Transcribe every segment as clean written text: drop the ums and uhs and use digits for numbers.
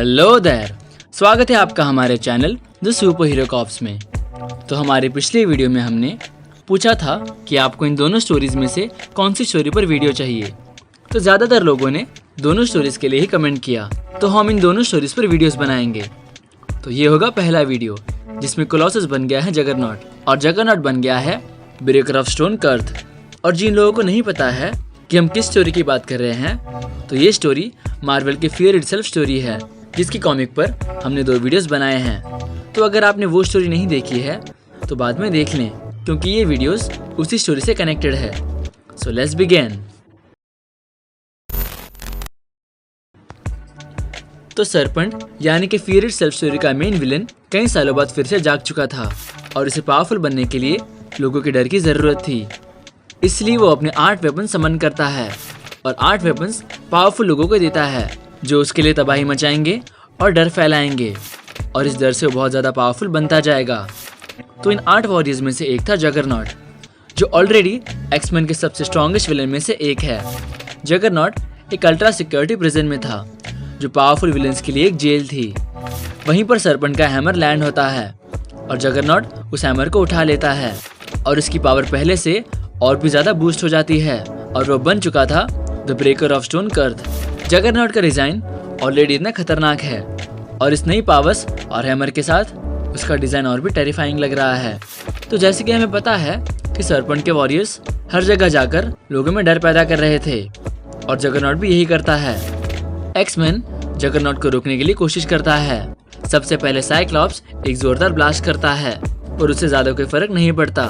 Hello there, स्वागत है आपका हमारे channel the Super Hero Cops में। तो हमारे पिछले वीडियो में हमने पूछा था कि आपको इन दोनों स्टोरीज में से कौन सी स्टोरी पर वीडियो चाहिए। तो ज़्यादातर लोगों ने दोनों स्टोरीज के लिए ही कमेंट किया, तो हम इन दोनों स्टोरीज पर वीडियोस बनाएंगे। तो ये होगा पहला वीडियो जिसमें कोलोसस बन गया है जगरनॉट और जगरनॉट बन गया है ब्रेकर ऑफ स्टोन कर्थ। और जिन लोगों को नहीं पता है कि हम किस स्टोरी की बात कर रहे हैं, तो ये स्टोरी मार्वल की फियर इटसेल्फ स्टोरी है, जिसकी कॉमिक पर हमने 2 वीडियोस बनाए हैं। तो अगर आपने वो स्टोरी नहीं देखी है तो बाद में देख लें, क्योंकि ये वीडियोस उसी स्टोरी से कनेक्टेड है। So let's begin. तो सरपेंट यानी कि फियर इटसेल्फ स्टोरी का मेन विलन कई सालों बाद फिर से जाग चुका था और इसे पावरफुल बनने के लिए लोगों के डर की जरूरत थी। इसलिए वो अपने 8 वेपन समन करता है और 8 वेपन्स पावरफुल लोगों को देता है जो उसके लिए तबाही मचाएंगे और डर फैलाएंगे, और इस डर से वो बहुत ज़्यादा पावरफुल बनता जाएगा। तो इन 8 वॉरियर्स में से एक था जगरनॉट, जो ऑलरेडी एक्समैन के सबसे स्ट्रॉन्गेस्ट विलन में से एक है। जगरनॉट एक अल्ट्रा सिक्योरिटी प्रिजन में था जो पावरफुल विलन्स के लिए एक जेल थी। वहीं पर सरपेंट का हैमर लैंड होता है और जगरनॉट उस हैमर को उठा लेता है और उसकी पावर पहले से और भी ज़्यादा बूस्ट हो जाती है और वो बन चुका था the breaker of stone Karth. Juggernaut का डिज़ाइन ऑलरेडी इतना खतरनाक है और इस नई पावर्स और हैमर के साथ उसका डिज़ाइन और भी टेरिफाइंग लग रहा है। तो जैसे कि हमें पता है कि सरपेंट के वॉरियर्स हर जगह जाकर लोगों में डर पैदा कर रहे थे और जगरनॉट भी यही करता है। एक्समैन जगरनॉट को रोकने के लिए कोशिश करता है। सबसे पहले साइक्लॉप्स एक जोरदार ब्लास्ट करता है और उससे ज़्यादा कोई फर्क नहीं पड़ता।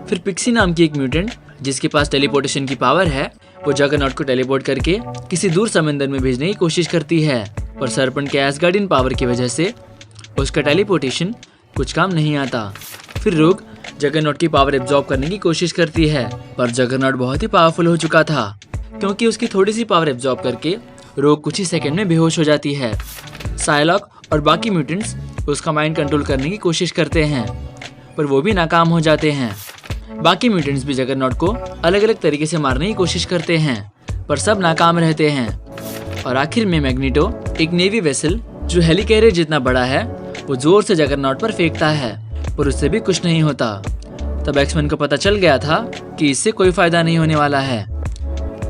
फिर पिक्सी नाम की एक म्यूटेंट जिसके पास टेलीपोर्टेशन की पावर है, वो जगरनॉट को टेलीपोर्ट करके किसी दूर समंदर में भेजने की कोशिश करती है, पर सरपेंट के एसगार्डियन पावर की वजह से उसका टेलीपोर्टेशन कुछ काम नहीं आता। फिर रोग जगरनॉट की पावर एब्जॉर्ब करने की कोशिश करती है, पर जगरनॉट बहुत ही पावरफुल हो चुका था, क्योंकि उसकी थोड़ी सी पावर एब्जॉर्ब करके रोग कुछ ही सेकंड में बेहोश हो जाती है। साइलॉक और बाकी म्यूटेंट्स उसका माइंड कंट्रोल करने की कोशिश करते हैं, पर वो भी नाकाम हो जाते हैं। बाकी म्यूटेंट्स भी जगरनॉट को अलग अलग तरीके से मारने की कोशिश करते हैं, पर सब नाकाम रहते हैं। और आखिर में मैग्नीटो एक नेवी वेसल जो हेलिकैरियर जितना बड़ा है, वो जोर से जगरनॉट पर फेंकता है, पर उससे भी कुछ नहीं होता। तब एक्समैन को पता चल गया था कि इससे कोई फायदा नहीं होने वाला है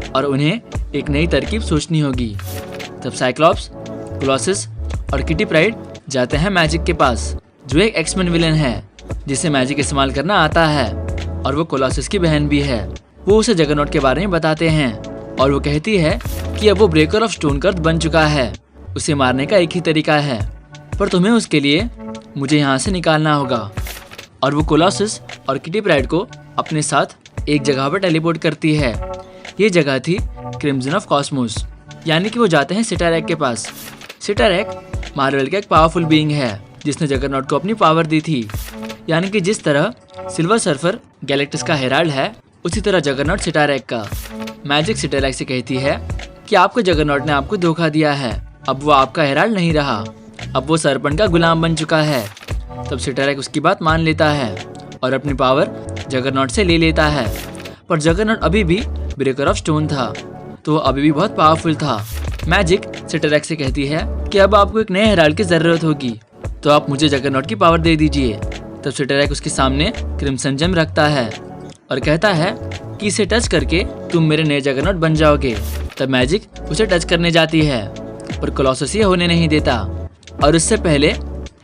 और उन्हें एक नई तरकीब सोचनी होगी। तब साइक्लॉप्स, कोलोसस और किटी प्राइड जाते हैं मैजिक के पास, जो एक एक्समैन विलन है जिसे मैजिक इस्तेमाल करना आता है और वो कोलोसस की बहन भी है। वो उसे जगरनॉट के बारे में बताते हैं और वो कहती है कि अब वो ब्रेकर ऑफ स्टोन कर्थ बन चुका है, उसे मारने का एक ही तरीका है, पर तुम्हें उसके लिए मुझे यहाँ से निकालना होगा। और वो कोलोसस और किटी प्राइड को अपने साथ एक जगह पर टेलीपोर्ट करती है। ये जगह थी क्रिम्सन ऑफ कॉस्मोस, यानी कि वो जाते हैं सिटारेक के पास। सिटारेक मार्वल का एक पावरफुल बीइंग है जिसने जगरनॉट को अपनी पावर दी थी, यानी कि जिस तरह सिल्वर सर्फर गैलेक्टस का हेराल्ड है, उसी तरह जगरनॉट सिटारेक का। मैजिक सिटारेक से कहती है कि आपको जगरनॉट ने आपको धोखा दिया है, अब वो आपका हेराल्ड नहीं रहा, अब वो सरपेंट का गुलाम बन चुका है। तब सिटारेक उसकी बात मान लेता है और अपनी पावर जगरनॉट से ले लेता है, पर जगरनॉट अभी भी ब्रेकर ऑफ स्टोन था, तो वो अभी भी बहुत पावरफुल था। मैजिक सिटारेक से कहती है कि अब आपको एक नए हेराल्ड की जरूरत होगी, तो आप मुझे जगरनॉट की पावर दे दीजिए। तब सिटारेक उसके सामने क्रिम्सन जेम रखता है और कहता है कि इसे टच करके तुम मेरे नए जगरनॉट बन जाओगे। तब मैजिक उसे टच करने जाती है, पर कोलोसस ये होने नहीं देता और उससे पहले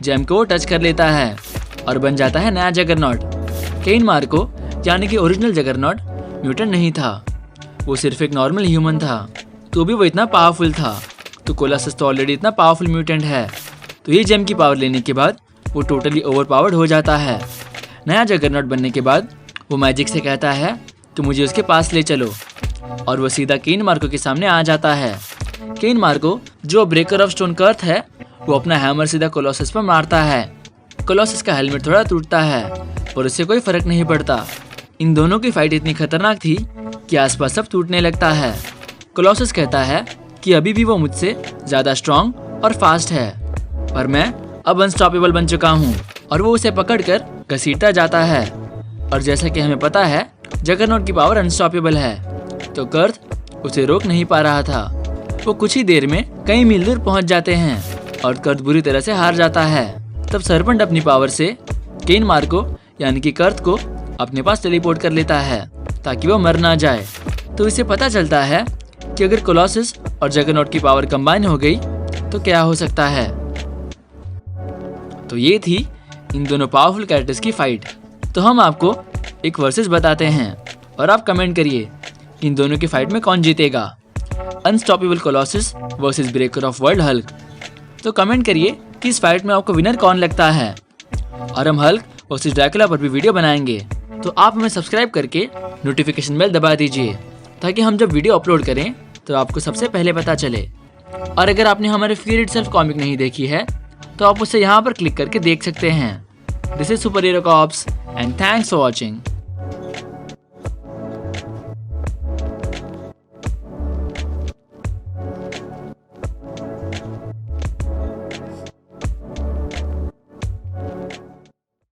जेम को वो टच कर लेता है और बन जाता है नया जगरनॉट। केन मार्को यानी कि ओरिजिनल जगरनॉट म्यूटेंट नहीं था, वो सिर्फ एक नॉर्मल ह्यूमन था, तो भी वो इतना पावरफुल था। तो कोलोसस तो ऑलरेडी इतना पावरफुल म्यूटेंट है, तो ये जेम की पावर लेने के बाद वो टोटली ओवरपावर्ड हो जाता है। नया जगरनॉट बनने के बाद वो मैजिक से कहता है कि मुझे उसके पास ले चलो, और वो सीधा केन मार्को के सामने आ जाता है। केन मार्को जो ब्रेकर ऑफ स्टोन कर्थ है, वो अपना हैमर सीधा कोलोसस पर मारता है। कोलोसस का हेलमेट थोड़ा टूटता है, पर उससे कोई फर्क नहीं पड़ता। इन दोनों की फाइट इतनी खतरनाक थी कि आसपास सब टूटने लगता है। कोलोसस कहता है कि अभी भी वो मुझसे ज़्यादा स्ट्रॉन्ग और फास्ट है, पर मैं अब अनस्टॉपेबल बन चुका हूँ, और वो उसे पकड़कर घसीटता जाता है। और जैसा कि हमें पता है जगरनॉट की पावर अनस्टॉपेबल है, तो कर्थ उसे रोक नहीं पा रहा था। वो कुछ ही देर में कई मील दूर पहुंच जाते हैं और कर्थ बुरी तरह से हार जाता है। तब सरपंच अपनी पावर से केन मार्को यानी कि कर्थ को अपने पास टेलीपोर्ट कर लेता है ताकि वो मर ना जाए। तो इसे पता चलता है कि अगर कोलोसस और जगरनॉट की पावर कंबाइन हो गई तो क्या हो सकता है। तो ये थी इन दोनों पावरफुल कैरेक्टर्स की फाइट। तो हम आपको एक वर्सेस बताते हैं और आप कमेंट करिए इन दोनों की फाइट में कौन जीतेगा, unstoppable Colossus versus breaker of world Hulk. तो कमेंट करिए कि इस फाइट में आपको विनर कौन लगता है। और हम हल्क वर्सेस ड्रैकुला पर भी वीडियो बनाएंगे, तो आप हमें सब्सक्राइब करके नोटिफिकेशन बेल दबा दीजिए ताकि हम जब वीडियो अपलोड करें तो आपको सबसे पहले पता चले। और अगर आपने हमारे फियर इटसेल्फ कॉमिक नहीं देखी है तो आप उसे यहाँ पर क्लिक करके देख सकते हैं। This is Super Hero Cops and thanks for watching.